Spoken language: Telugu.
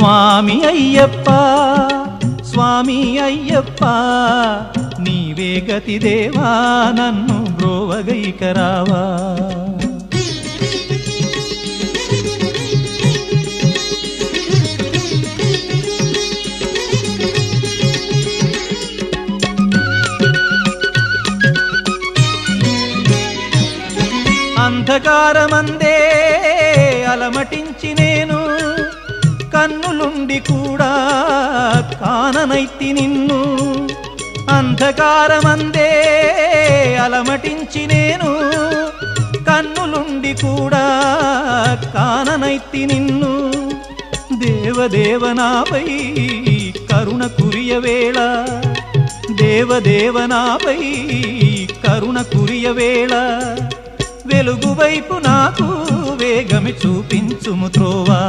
స్వామి అయ్యప్ప స్వామి అయ్యప్ప నీవే గతి దేవా నన్ను బ్రోవగైకరావా అంధకారమందే అలమటించి నేను కన్నులుండి కూడా కాననైతి నిన్ను అంధకారమందే అలమటించి నేను కన్నులుండి కూడా కాననైతి నిన్ను దేవదేవనాపై కరుణ కురియవేళ దేవదేవనాపై కరుణ కురియవేళ వెలుగు వైపు నాకు వేగమి చూపించుము త్రోవా